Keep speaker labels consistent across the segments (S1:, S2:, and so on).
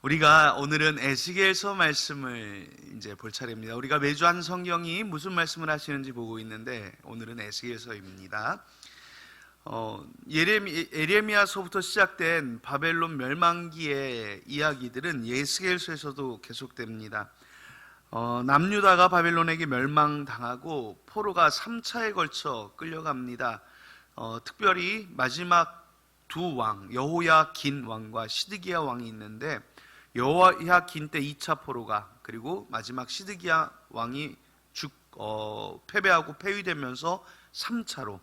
S1: 우리가 오늘은 에스겔서 말씀을 이제 볼 차례입니다. 우리가 매주 한 성경이 무슨 말씀을 하시는지 보고 있는데 오늘은 에스겔서입니다. 예레미야서부터 시작된 바벨론 멸망기의 이야기들은 에스겔서에서도 계속됩니다. 남유다가 바벨론에게 멸망당하고 포로가 3차에 걸쳐 끌려갑니다. 특별히 마지막 두 왕, 여호야긴 왕과 시드기야 왕이 있는데 여호야긴 때 2차 포로가, 그리고 마지막 시드기야 왕이 패배하고 폐위되면서 3차로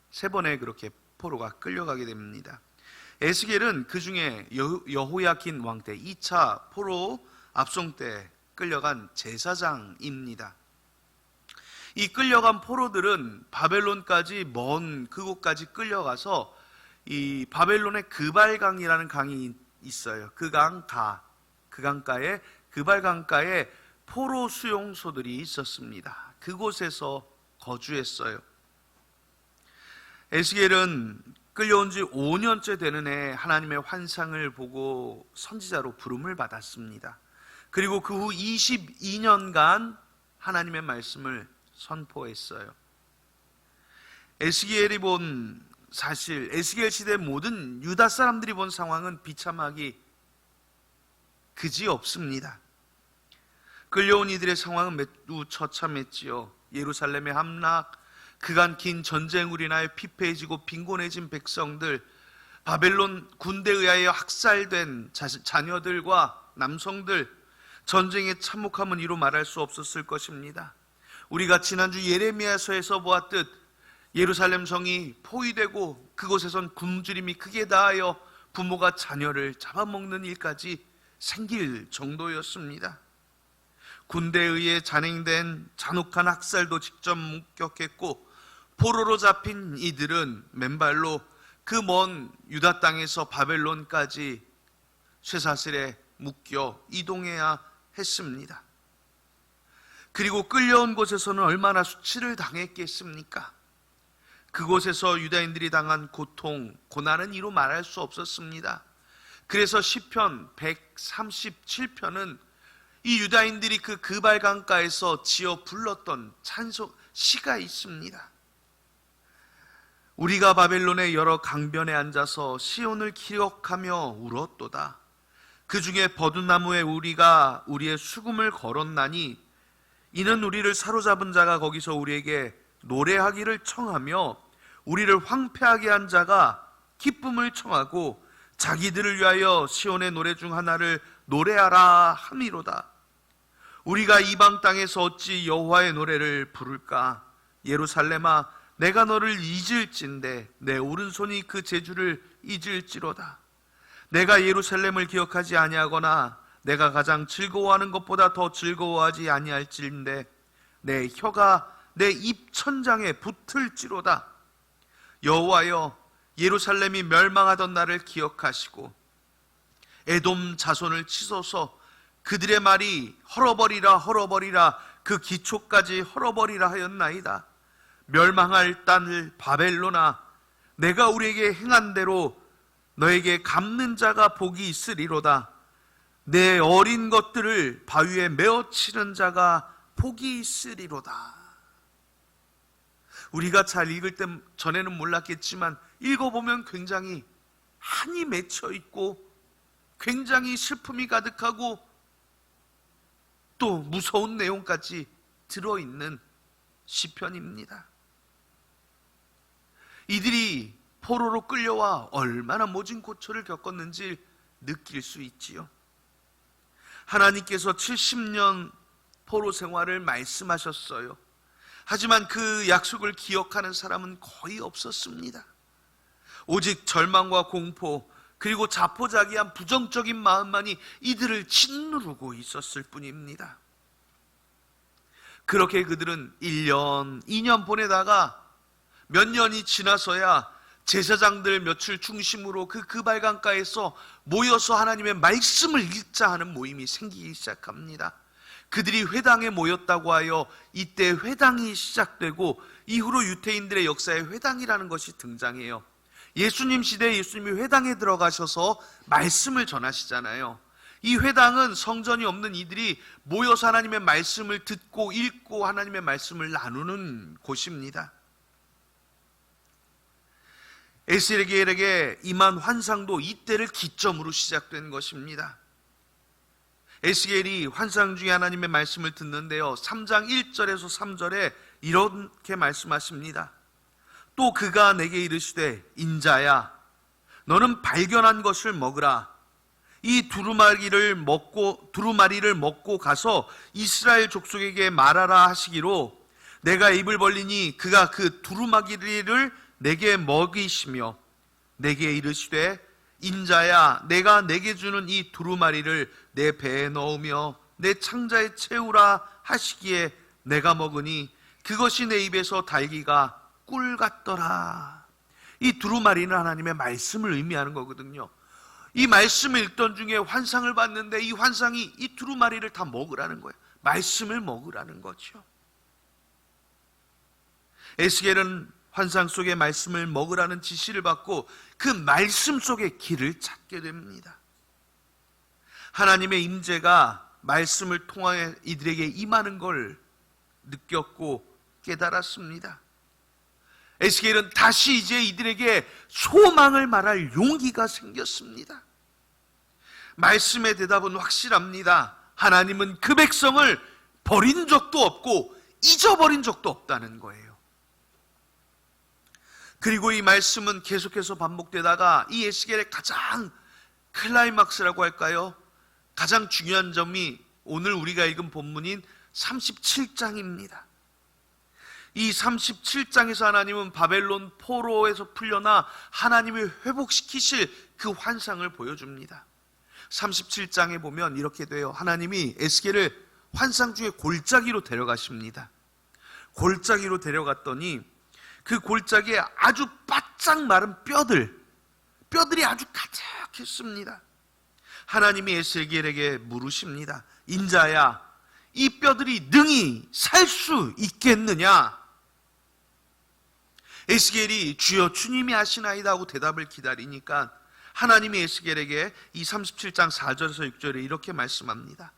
S1: 세 번에 그렇게 포로가 끌려가게 됩니다. 에스겔은 그 중에 여호야긴 왕 때 2차 포로 압송 때 끌려간 제사장입니다. 이 끌려간 포로들은 바벨론까지 먼 그곳까지 끌려가서 이 바벨론의 그발강이라는 강이 있어요. 그 강가에 그발강가에 포로 수용소들이 있었습니다. 그곳에서 거주했어요. 에스겔은 끌려온 지 5년째 되는 해 하나님의 환상을 보고 선지자로 부름을 받았습니다. 그리고 그 후 22년간 하나님의 말씀을 선포했어요. 에스겔이 사실 에스겔 시대 모든 유다 사람들이 본 상황은 비참하기 그지없습니다. 끌려온 이들의 상황은 매우 처참했지요. 예루살렘의 함락, 그간 긴 전쟁으로 인하여 피폐해지고 빈곤해진 백성들, 바벨론 군대에 의하여 학살된 자녀들과 남성들, 전쟁의 참혹함은 이루 말할 수 없었을 것입니다. 우리가 지난주 예레미야서에서 보았듯 예루살렘 성이 포위되고 그곳에선 굶주림이 크게 다하여 부모가 자녀를 잡아먹는 일까지 생길 정도였습니다. 군대에 의해 잔행된 잔혹한 학살도 직접 목격했고, 포로로 잡힌 이들은 맨발로 그 먼 유다 땅에서 바벨론까지 쇠사슬에 묶여 이동해야 했습니다. 그리고 끌려온 곳에서는 얼마나 수치를 당했겠습니까? 그곳에서 유다인들이 당한 고통, 고난은 이루 말할 수 없었습니다. 그래서 시편 137편은 이 유다인들이 그 그발강가에서 지어 불렀던 시가 있습니다. 우리가 바벨론의 여러 강변에 앉아서 시온을 기억하며 울었도다. 그 중에 버드나무에 우리가 우리의 수금을 걸었나니 이는 우리를 사로잡은 자가 거기서 우리에게 노래하기를 청하며 우리를 황폐하게 한 자가 기쁨을 청하고 자기들을 위하여 시온의 노래 중 하나를 노래하라 함이로다. 우리가 이방 땅에서 어찌 여호와의 노래를 부를까? 예루살렘아, 내가 너를 잊을진대 내 오른손이 그 제주를 잊을지로다. 내가 예루살렘을 기억하지 아니하거나 내가 가장 즐거워하는 것보다 더 즐거워하지 아니할진대 내 혀가 내 입천장에 붙을지로다. 여호와여, 예루살렘이 멸망하던 날을 기억하시고 에돔 자손을 치소서. 그들의 말이 헐어버리라 헐어버리라 그 기초까지 헐어버리라 하였나이다. 멸망할 땅을 바벨론아, 내가 우리에게 행한 대로 너에게 갚는 자가 복이 있으리로다. 내 어린 것들을 바위에 메어 치는 자가 복이 있으리로다. 우리가 잘 읽을 때 전에는 몰랐겠지만 읽어보면 굉장히 한이 맺혀 있고 굉장히 슬픔이 가득하고 또 무서운 내용까지 들어있는 시편입니다. 이들이 포로로 끌려와 얼마나 모진 고초를 겪었는지 느낄 수 있지요. 하나님께서 70년 포로 생활을 말씀하셨어요. 하지만 그 약속을 기억하는 사람은 거의 없었습니다. 오직 절망과 공포, 그리고 자포자기한 부정적인 마음만이 이들을 짓누르고 있었을 뿐입니다. 그렇게 그들은 1년, 2년 보내다가 몇 년이 지나서야 제사장들 몇을 중심으로 그 그발강가에서 모여서 하나님의 말씀을 읽자 하는 모임이 생기기 시작합니다. 그들이 회당에 모였다고 하여 이때 회당이 시작되고 이후로 유대인들의 역사에 회당이라는 것이 등장해요. 예수님 시대에 예수님이 회당에 들어가셔서 말씀을 전하시잖아요. 이 회당은 성전이 없는 이들이 모여서 하나님의 말씀을 듣고 읽고 하나님의 말씀을 나누는 곳입니다. 에스겔에게 임한 환상도 이때를 기점으로 시작된 것입니다. 에스겔이 환상 중에 하나님의 말씀을 듣는데요, 3장 1절에서 3절에 이렇게 말씀하십니다. 또 그가 내게 이르시되 인자야 너는 발견한 것을 먹으라. 이 두루마리를 먹고 가서 이스라엘 족속에게 말하라 하시기로 내가 입을 벌리니 그가 그 두루마리를 내게 먹이시며 내게 이르시되 인자야 내가 내게 주는 이 두루마리를 내 배에 넣으며 내 창자에 채우라 하시기에 내가 먹으니 그것이 내 입에서 달기가 꿀 같더라. 이 두루마리는 하나님의 말씀을 의미하는 거거든요. 이 말씀을 읽던 중에 환상을 봤는데 이 환상이 이 두루마리를 다 먹으라는 거예요. 말씀을 먹으라는 거죠. 에스겔은 환상 속의 말씀을 먹으라는 지시를 받고 그 말씀 속의 길을 찾게 됩니다. 하나님의 임재가 말씀을 통하여 이들에게 임하는 걸 느꼈고 깨달았습니다. 에스겔은 다시 이제 이들에게 소망을 말할 용기가 생겼습니다. 말씀의 대답은 확실합니다. 하나님은 그 백성을 버린 적도 없고 잊어버린 적도 없다는 거예요. 그리고 이 말씀은 계속해서 반복되다가 이 에스겔의 가장 클라이막스라고 할까요? 가장 중요한 점이 오늘 우리가 읽은 본문인 37장입니다. 이 37장에서 하나님은 바벨론 포로에서 풀려나 하나님을 회복시키실 그 환상을 보여줍니다. 37장에 보면 이렇게 돼요. 하나님이 에스겔을 환상 중에 골짜기로 데려가십니다. 골짜기로 데려갔더니 그 골짜기에 아주 바짝 마른 뼈들이 아주 가득했습니다. 하나님이 에스겔에게 물으십니다. 인자야, 이 뼈들이 능히 살 수 있겠느냐? 에스겔이 주여 주님이 아시나이다 하고 대답을 기다리니까 하나님이 에스겔에게 이 37장 4절에서 6절에 이렇게 말씀합니다.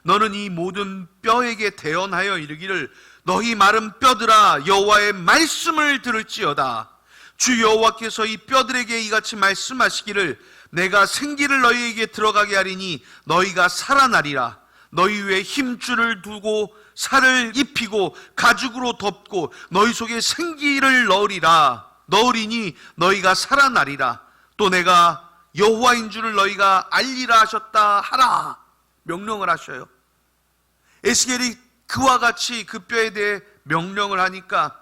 S1: 너는 이 모든 뼈에게 대언하여 이르기를 너희 마른 뼈들아 여호와의 말씀을 들을지어다. 주 여호와께서 이 뼈들에게 이같이 말씀하시기를 내가 생기를 너희에게 들어가게 하리니 너희가 살아나리라. 너희 위에 힘줄을 두고 살을 입히고 가죽으로 덮고 너희 속에 생기를 넣으리니 너희가 살아나리라. 또 내가 여호와인 줄을 너희가 알리라 하셨다 하라. 명령을 하셔요. 에스겔이 그와 같이 그 뼈에 대해 명령을 하니까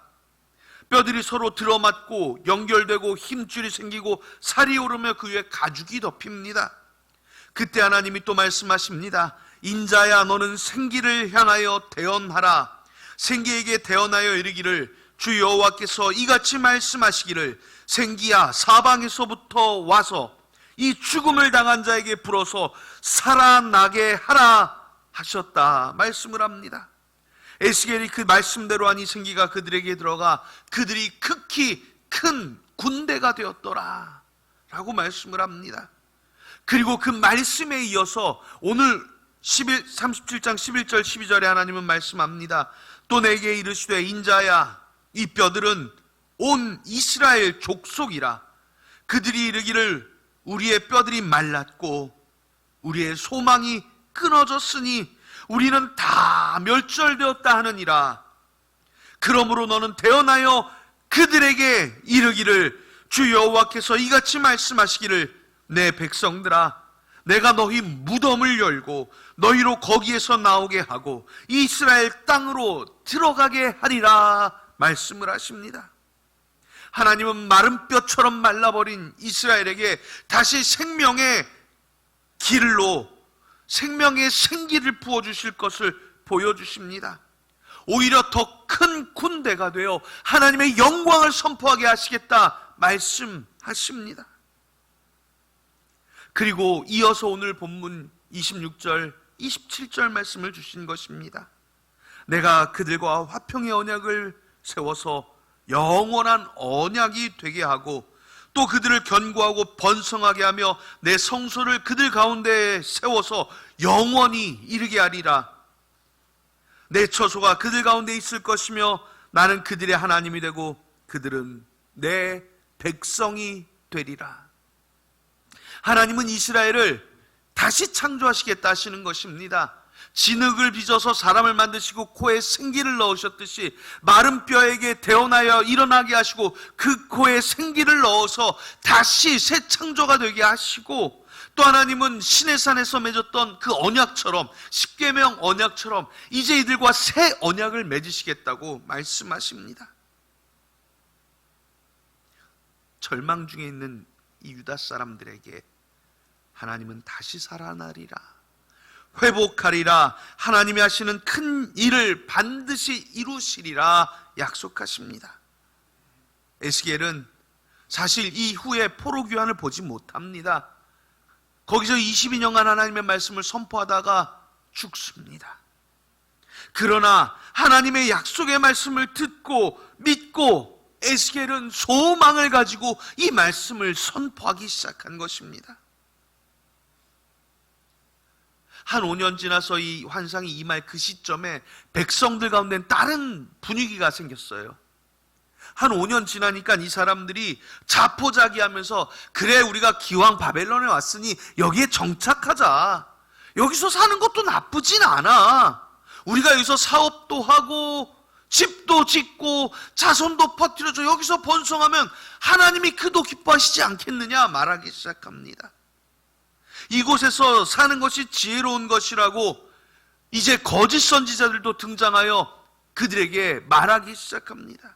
S1: 뼈들이 서로 들어맞고 연결되고 힘줄이 생기고 살이 오르며 그 위에 가죽이 덮입니다. 그때 하나님이 또 말씀하십니다. 인자야 너는 생기를 향하여 대언하라. 생기에게 대언하여 이르기를 주 여호와께서 이같이 말씀하시기를 생기야 사방에서부터 와서 이 죽음을 당한 자에게 불어서 살아나게 하라 하셨다 말씀을 합니다. 에스겔이 그 말씀대로 하니 생기가 그들에게 들어가 그들이 극히 큰 군대가 되었더라 라고 말씀을 합니다. 그리고 그 말씀에 이어서 오늘 37장 11절 12절에 하나님은 말씀합니다. 또 내게 이르시되 인자야 이 뼈들은 온 이스라엘 족속이라. 그들이 이르기를 우리의 뼈들이 말랐고 우리의 소망이 끊어졌으니 우리는 다 멸절되었다 하느니라. 그러므로 너는 대언하여 그들에게 이르기를 주 여호와께서 이같이 말씀하시기를 내 백성들아 내가 너희 무덤을 열고 너희로 거기에서 나오게 하고 이스라엘 땅으로 들어가게 하리라 말씀을 하십니다. 하나님은 마른 뼈처럼 말라버린 이스라엘에게 다시 생명의 길로 생명의 생기를 부어주실 것을 보여주십니다. 오히려 더 큰 군대가 되어 하나님의 영광을 선포하게 하시겠다 말씀하십니다. 그리고 이어서 오늘 본문 26절 27절 말씀을 주신 것입니다. 내가 그들과 화평의 언약을 세워서 영원한 언약이 되게 하고 또 그들을 견고하고 번성하게 하며 내 성소를 그들 가운데에 세워서 영원히 이르게 하리라. 내 처소가 그들 가운데 있을 것이며 나는 그들의 하나님이 되고 그들은 내 백성이 되리라. 하나님은 이스라엘을 다시 창조하시겠다 하시는 것입니다. 진흙을 빚어서 사람을 만드시고 코에 생기를 넣으셨듯이 마른 뼈에게 태어나여 일어나게 하시고 그 코에 생기를 넣어서 다시 새 창조가 되게 하시고, 또 하나님은 시내산에서 맺었던 그 언약처럼, 십계명 언약처럼 이제 이들과 새 언약을 맺으시겠다고 말씀하십니다. 절망 중에 있는 이 유다 사람들에게 하나님은 다시 살아나리라, 회복하리라, 하나님이 하시는 큰 일을 반드시 이루시리라 약속하십니다. 에스겔은 사실 이후에 포로 귀환을 보지 못합니다. 거기서 22년간 하나님의 말씀을 선포하다가 죽습니다. 그러나 하나님의 약속의 말씀을 듣고 믿고 에스겔은 소망을 가지고 이 말씀을 선포하기 시작한 것입니다. 한 5년 지나서 이 환상이 임할 그 시점에 백성들 가운데는 다른 분위기가 생겼어요. 한 5년 지나니까 이 사람들이 자포자기하면서, 그래 우리가 기왕 바벨론에 왔으니 여기에 정착하자, 여기서 사는 것도 나쁘진 않아, 우리가 여기서 사업도 하고 집도 짓고 자손도 퍼뜨려줘, 여기서 번성하면 하나님이 그도 기뻐하시지 않겠느냐 말하기 시작합니다. 이곳에서 사는 것이 지혜로운 것이라고 이제 거짓 선지자들도 등장하여 그들에게 말하기 시작합니다.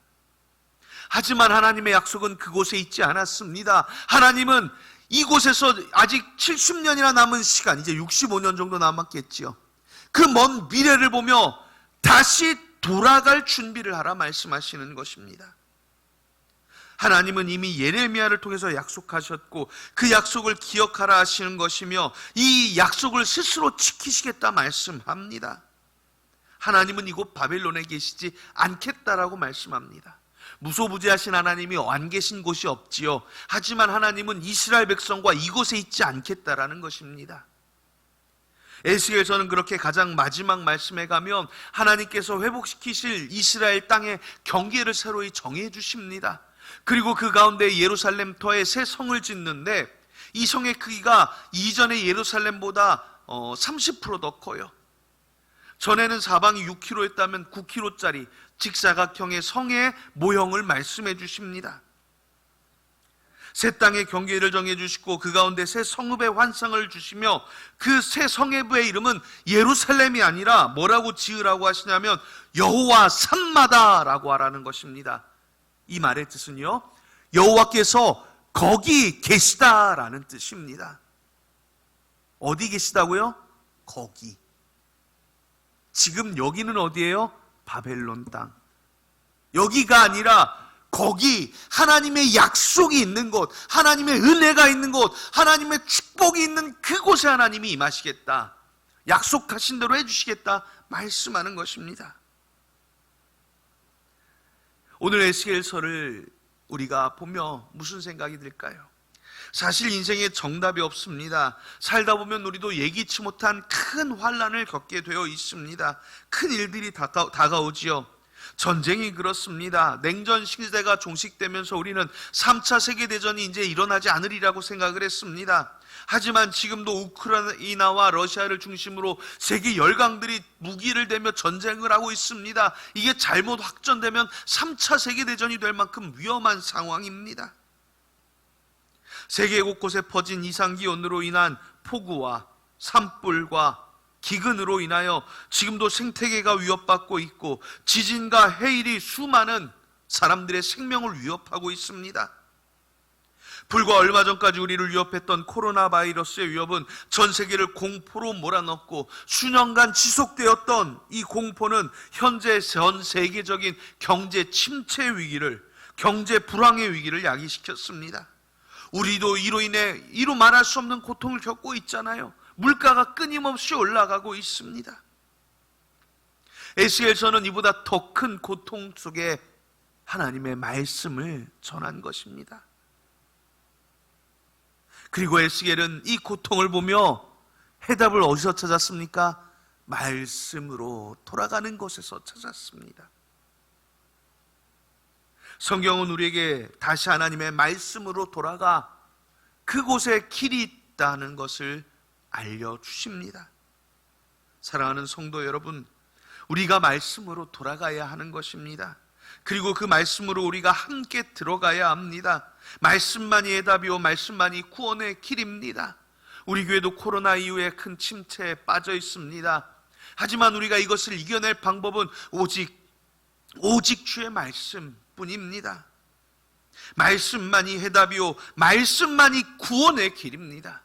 S1: 하지만 하나님의 약속은 그곳에 있지 않았습니다. 하나님은 이곳에서 아직 70년이나 남은 시간, 이제 65년 정도 남았겠지요, 그 먼 미래를 보며 다시 돌아갈 준비를 하라 말씀하시는 것입니다. 하나님은 이미 예레미야를 통해서 약속하셨고 그 약속을 기억하라 하시는 것이며 이 약속을 스스로 지키시겠다 말씀합니다. 하나님은 이곳 바벨론에 계시지 않겠다라고 말씀합니다. 무소부지하신 하나님이 안 계신 곳이 없지요. 하지만 하나님은 이스라엘 백성과 이곳에 있지 않겠다라는 것입니다. 에스겔서는 그렇게 가장 마지막 말씀에 가면 하나님께서 회복시키실 이스라엘 땅의 경계를 새로이 정해 주십니다. 그리고 그 가운데 예루살렘 터에 새 성을 짓는데 이 성의 크기가 이전의 예루살렘보다 30% 더 커요. 전에는 사방이 6km였다면 9km짜리 직사각형의 성의 모형을 말씀해 주십니다. 새 땅의 경계를 정해 주시고 그 가운데 새 성읍의 환상을 주시며 그 새 성읍의 이름은 예루살렘이 아니라 뭐라고 지으라고 하시냐면 여호와 산마다라고 하라는 것입니다. 이 말의 뜻은요, 여호와께서 거기 계시다라는 뜻입니다. 어디 계시다고요? 거기. 지금 여기는 어디예요? 바벨론 땅. 여기가 아니라 거기, 하나님의 약속이 있는 곳, 하나님의 은혜가 있는 곳, 하나님의 축복이 있는 그곳에 하나님이 임하시겠다, 약속하신 대로 해주시겠다 말씀하는 것입니다. 오늘 에스겔서를 우리가 보며 무슨 생각이 들까요? 사실 인생에 정답이 없습니다. 살다 보면 우리도 예기치 못한 큰 환난을 겪게 되어 있습니다. 큰 일들이 다가오지요. 전쟁이 그렇습니다. 냉전 시대가 종식되면서 우리는 3차 세계대전이 이제 일어나지 않으리라고 생각을 했습니다. 하지만 지금도 우크라이나와 러시아를 중심으로 세계 열강들이 무기를 대며 전쟁을 하고 있습니다. 이게 잘못 확전되면 3차 세계대전이 될 만큼 위험한 상황입니다. 세계 곳곳에 퍼진 이상기온으로 인한 폭우와 산불과 기근으로 인하여 지금도 생태계가 위협받고 있고 지진과 해일이 수많은 사람들의 생명을 위협하고 있습니다. 불과 얼마 전까지 우리를 위협했던 코로나 바이러스의 위협은 전 세계를 공포로 몰아넣고 수년간 지속되었던 이 공포는 현재 전 세계적인 경제 침체 위기를, 경제 불황의 위기를 야기시켰습니다. 우리도 이로 인해 이루 말할 수 없는 고통을 겪고 있잖아요. 물가가 끊임없이 올라가고 있습니다. 에스겔서는 이보다 더 큰 고통 속에 하나님의 말씀을 전한 것입니다. 그리고 에스겔은 이 고통을 보며 해답을 어디서 찾았습니까? 말씀으로 돌아가는 곳에서 찾았습니다. 성경은 우리에게 다시 하나님의 말씀으로 돌아가 그곳에 길이 있다는 것을 알려주십니다. 사랑하는 성도 여러분, 우리가 말씀으로 돌아가야 하는 것입니다. 그리고 그 말씀으로 우리가 함께 들어가야 합니다. 말씀만이 해답이요 말씀만이 구원의 길입니다. 우리 교회도 코로나 이후에 큰 침체에 빠져 있습니다. 하지만 우리가 이것을 이겨낼 방법은 오직 주의 말씀뿐입니다. 말씀만이 해답이요 말씀만이 구원의 길입니다.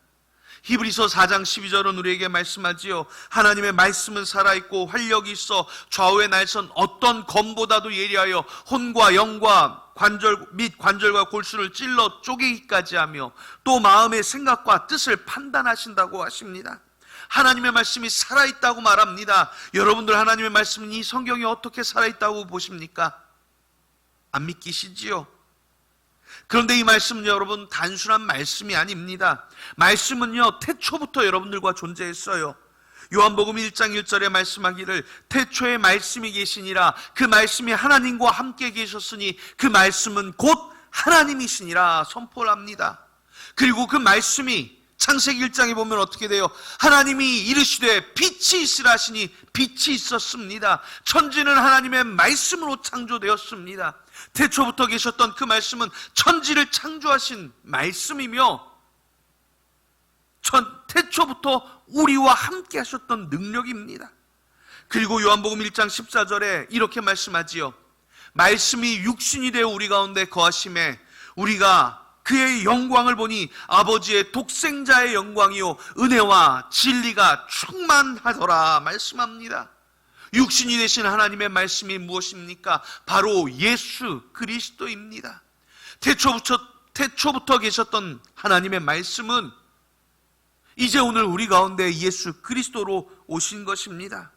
S1: 히브리서 4장 12절은 우리에게 말씀하지요. 하나님의 말씀은 살아있고 활력이 있어 좌우의 날선 어떤 검보다도 예리하여 혼과 영과 관절과 골수를 찔러 쪼개기까지 하며 또 마음의 생각과 뜻을 판단하신다고 하십니다. 하나님의 말씀이 살아있다고 말합니다. 여러분들 하나님의 말씀은 이 성경이 어떻게 살아있다고 보십니까? 안 믿기시지요? 그런데 이 말씀은 여러분 단순한 말씀이 아닙니다. 말씀은요 태초부터 여러분들과 존재했어요. 요한복음 1장 1절에 말씀하기를 태초에 말씀이 계시니라 그 말씀이 하나님과 함께 계셨으니 그 말씀은 곧 하나님이시니라 선포를 합니다. 그리고 그 말씀이 창세기 1장에 보면 어떻게 돼요? 하나님이 이르시되 빛이 있으라 하시니 빛이 있었습니다. 천지는 하나님의 말씀으로 창조되었습니다. 태초부터 계셨던 그 말씀은 천지를 창조하신 말씀이며 태초부터 우리와 함께 하셨던 능력입니다. 그리고 요한복음 1장 14절에 이렇게 말씀하지요. 말씀이 육신이 되어 우리 가운데 거하심에 우리가 그의 영광을 보니 아버지의 독생자의 영광이요 은혜와 진리가 충만하더라 말씀합니다. 육신이 되신 하나님의 말씀이 무엇입니까? 바로 예수 그리스도입니다. 태초부터 계셨던 하나님의 말씀은 이제 오늘 우리 가운데 예수 그리스도로 오신 것입니다.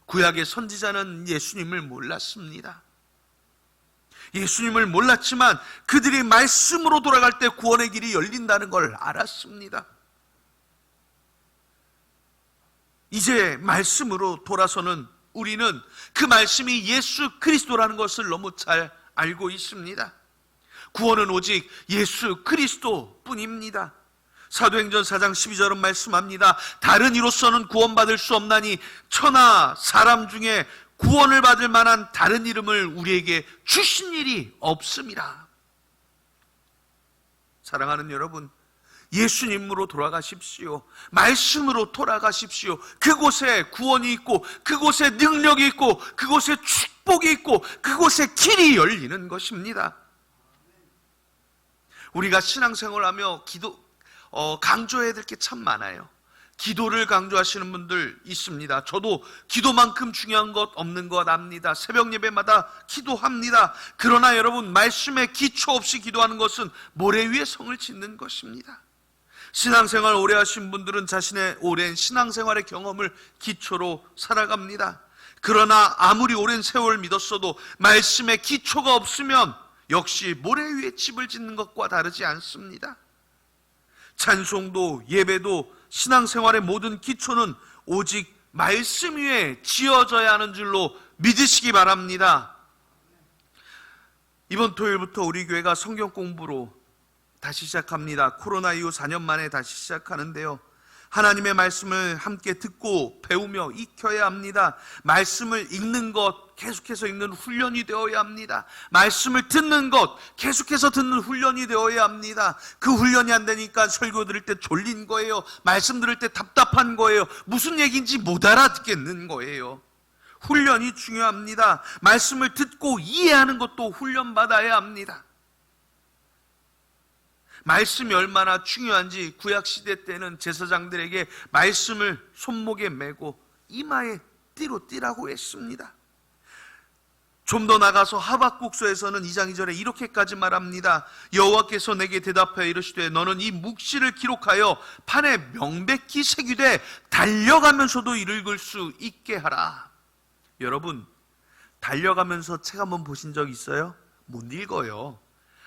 S1: 구약의 선지자는 예수님을 몰랐습니다. 예수님을 몰랐지만 그들이 말씀으로 돌아갈 때 구원의 길이 열린다는 걸 알았습니다. 이제 말씀으로 돌아서는 우리는 그 말씀이 예수 그리스도라는 것을 너무 잘 알고 있습니다. 구원은 오직 예수 그리스도뿐입니다. 사도행전 4장 12절은 말씀합니다. 다른 이로서는 구원받을 수 없나니 천하 사람 중에 구원을 받을 만한 다른 이름을 우리에게 주신 일이 없음이라. 사랑하는 여러분, 예수님으로 돌아가십시오. 말씀으로 돌아가십시오. 그곳에 구원이 있고 그곳에 능력이 있고 그곳에 축복이 있고 그곳에 길이 열리는 것입니다. 우리가 신앙생활하며 강조해야 될 게 참 많아요. 기도를 강조하시는 분들 있습니다. 저도 기도만큼 중요한 것 없는 것 압니다. 새벽 예배마다 기도합니다. 그러나 여러분, 말씀에 기초 없이 기도하는 것은 모래 위에 성을 짓는 것입니다. 신앙생활 오래 하신 분들은 자신의 오랜 신앙생활의 경험을 기초로 살아갑니다. 그러나 아무리 오랜 세월 믿었어도 말씀에 기초가 없으면 역시 모래 위에 집을 짓는 것과 다르지 않습니다. 찬송도 예배도 신앙생활의 모든 기초는 오직 말씀 위에 지어져야 하는 줄로 믿으시기 바랍니다. 이번 토요일부터 우리 교회가 성경 공부로 다시 시작합니다. 코로나 이후 4년 만에 다시 시작하는데요. 하나님의 말씀을 함께 듣고 배우며 익혀야 합니다. 말씀을 읽는 것, 계속해서 읽는 훈련이 되어야 합니다. 말씀을 듣는 것, 계속해서 듣는 훈련이 되어야 합니다. 그 훈련이 안 되니까 설교 들을 때 졸린 거예요. 말씀 들을 때 답답한 거예요. 무슨 얘기인지 못 알아듣겠는 거예요. 훈련이 중요합니다. 말씀을 듣고 이해하는 것도 훈련받아야 합니다. 말씀이 얼마나 중요한지 구약시대 때는 제사장들에게 말씀을 손목에 메고 이마에 띠로 띠라고 했습니다. 좀 더 나가서 하박국서에서는 2장 2절에 이렇게까지 말합니다. 여호와께서 내게 대답하여 이르시되 너는 이 묵시를 기록하여 판에 명백히 새기되 달려가면서도 읽을 수 있게 하라. 여러분, 달려가면서 책 한번 보신 적 있어요? 못 읽어요.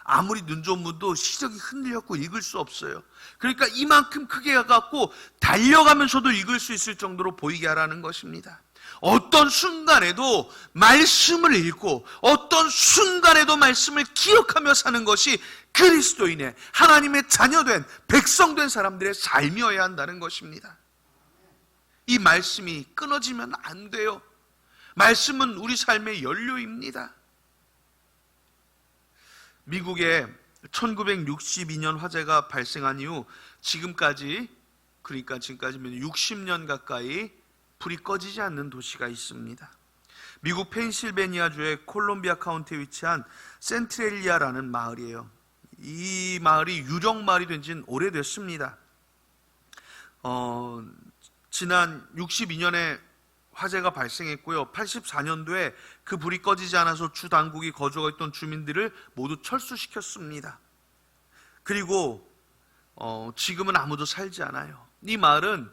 S1: 아무리 눈 좋은 분도 시력이 흔들렸고 읽을 수 없어요. 그러니까 이만큼 크게 해갖고 달려가면서도 읽을 수 있을 정도로 보이게 하라는 것입니다. 어떤 순간에도 말씀을 읽고 어떤 순간에도 말씀을 기억하며 사는 것이 그리스도인의, 하나님의 자녀된, 백성된 사람들의 삶이어야 한다는 것입니다. 이 말씀이 끊어지면 안 돼요. 말씀은 우리 삶의 연료입니다. 미국에 1962년 화재가 발생한 이후 지금까지면 60년 가까이 불이 꺼지지 않는 도시가 있습니다. 미국 펜실베니아주의 콜롬비아 카운티에 위치한 센트렐리아라는 마을이에요. 이 마을이 유령 마을이 된 지는 오래됐습니다. 지난 62년에 화재가 발생했고요. 84년도에 그 불이 꺼지지 않아서 주 당국이 거주하고 있던 주민들을 모두 철수시켰습니다. 그리고 지금은 아무도 살지 않아요. 이 마을은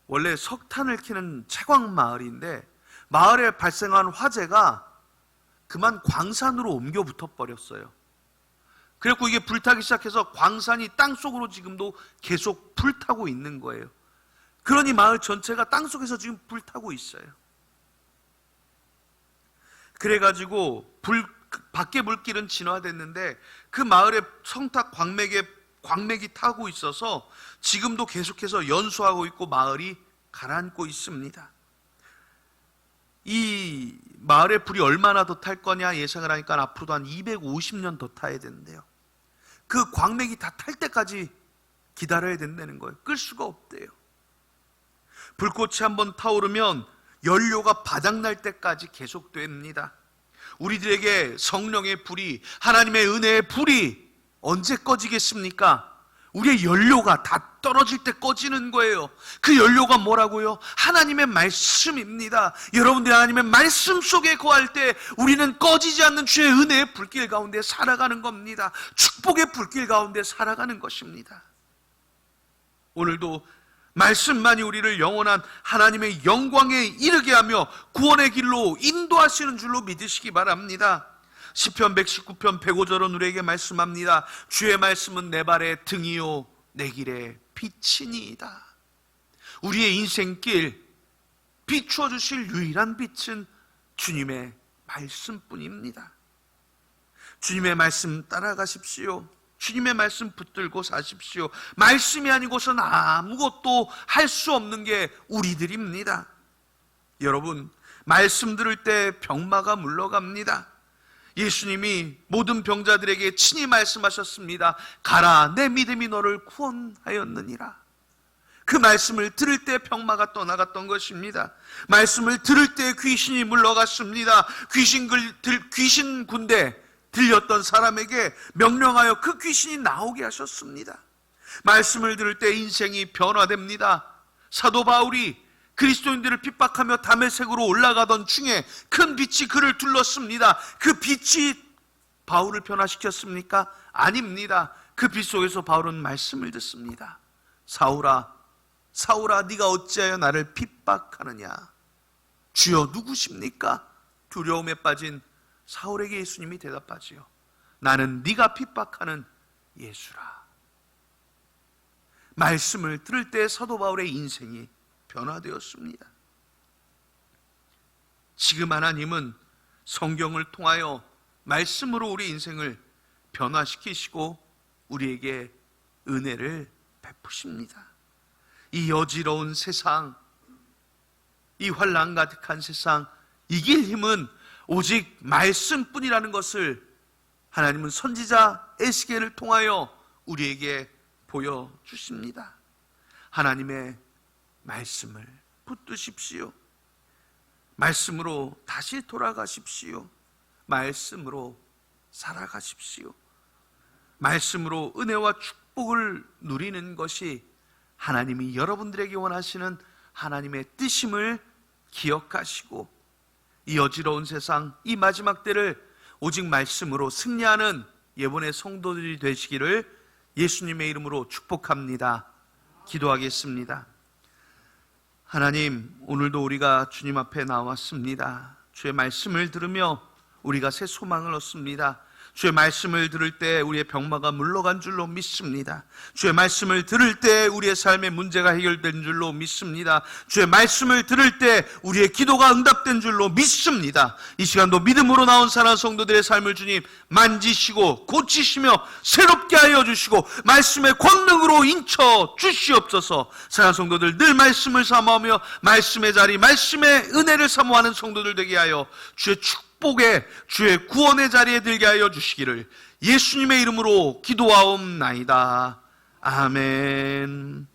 S1: 원래 석탄을 캐는 채광 마을인데 마을에 발생한 화재가 그만 광산으로 옮겨 붙어 버렸어요. 그래서 이게 불타기 시작해서 광산이 땅속으로 지금도 계속 불타고 있는 거예요. 그러니 마을 전체가 땅속에서 지금 불타고 있어요. 그래가지고 밖에 불길은 진화됐는데 그 마을의 성탁 광맥이 타고 있어서 지금도 계속해서 연소하고 있고 마을이 가라앉고 있습니다. 이 마을의 불이 얼마나 더 탈 거냐 예상을 하니까 앞으로도 한 250년 더 타야 되는데요. 그 광맥이 다 탈 때까지 기다려야 된다는 거예요. 끌 수가 없대요. 불꽃이 한번 타오르면 연료가 바닥날 때까지 계속됩니다. 우리들에게 성령의 불이, 하나님의 은혜의 불이 언제 꺼지겠습니까? 우리의 연료가 다 떨어질 때 꺼지는 거예요. 그 연료가 뭐라고요? 하나님의 말씀입니다. 여러분들이 하나님의 말씀 속에 거할 때 우리는 꺼지지 않는 주의 은혜의 불길 가운데 살아가는 겁니다. 축복의 불길 가운데 살아가는 것입니다. 오늘도 말씀만이 우리를 영원한 하나님의 영광에 이르게 하며 구원의 길로 인도하시는 줄로 믿으시기 바랍니다. 시편 119편 105절은 우리에게 말씀합니다. 주의 말씀은 내 발의 등이요 내 길의 빛이니이다. 우리의 인생길 비추어 주실 유일한 빛은 주님의 말씀뿐입니다. 주님의 말씀 따라가십시오. 주님의 말씀 붙들고 사십시오. 말씀이 아니고선 아무것도 할 수 없는 게 우리들입니다. 여러분, 말씀 들을 때 병마가 물러갑니다. 예수님이 모든 병자들에게 친히 말씀하셨습니다. 가라, 내 믿음이 너를 구원하였느니라. 그 말씀을 들을 때 병마가 떠나갔던 것입니다. 말씀을 들을 때 귀신이 물러갔습니다. 귀신 군대 들렸던 사람에게 명령하여 그 귀신이 나오게 하셨습니다. 말씀을 들을 때 인생이 변화됩니다. 사도 바울이 그리스도인들을 핍박하며 다메섹으로 올라가던 중에 큰 빛이 그를 둘렀습니다. 그 빛이 바울을 변화시켰습니까? 아닙니다. 그 빛 속에서 바울은 말씀을 듣습니다. 사울아, 사울아, 네가 어찌하여 나를 핍박하느냐? 주여 누구십니까? 두려움에 빠진 사울에게 예수님이 대답하지요. 나는 네가 핍박하는 예수라. 말씀을 들을 때 사도 바울의 인생이 변화되었습니다. 지금 하나님은 성경을 통하여 말씀으로 우리 인생을 변화시키시고 우리에게 은혜를 베푸십니다. 이 어지러운 세상, 이 환난 가득한 세상, 이길 힘은 오직 말씀뿐이라는 것을 하나님은 선지자 에스겔을 통하여 우리에게 보여주십니다. 하나님의 말씀을 붙드십시오. 말씀으로 다시 돌아가십시오. 말씀으로 살아가십시오. 말씀으로 은혜와 축복을 누리는 것이 하나님이 여러분들에게 원하시는 하나님의 뜻임을 기억하시고 이 어지러운 세상, 이 마지막 때를 오직 말씀으로 승리하는 예본의 성도들이 되시기를 예수님의 이름으로 축복합니다. 기도하겠습니다. 하나님, 오늘도 우리가 주님 앞에 나왔습니다. 주의 말씀을 들으며 우리가 새 소망을 얻습니다. 주의 말씀을 들을 때 우리의 병마가 물러간 줄로 믿습니다. 주의 말씀을 들을 때 우리의 삶의 문제가 해결된 줄로 믿습니다. 주의 말씀을 들을 때 우리의 기도가 응답된 줄로 믿습니다. 이 시간도 믿음으로 나온 사랑하는 성도들의 삶을 주님 만지시고 고치시며 새롭게 하여 주시고 말씀의 권능으로 인쳐 주시옵소서. 사랑하는 성도들 늘 말씀을 사모하며 말씀의 자리, 말씀의 은혜를 사모하는 성도들 되게 하여 주의 축복의, 주의 구원의 자리에 들게 하여 주시기를 예수님의 이름으로 기도하옵나이다. 아멘.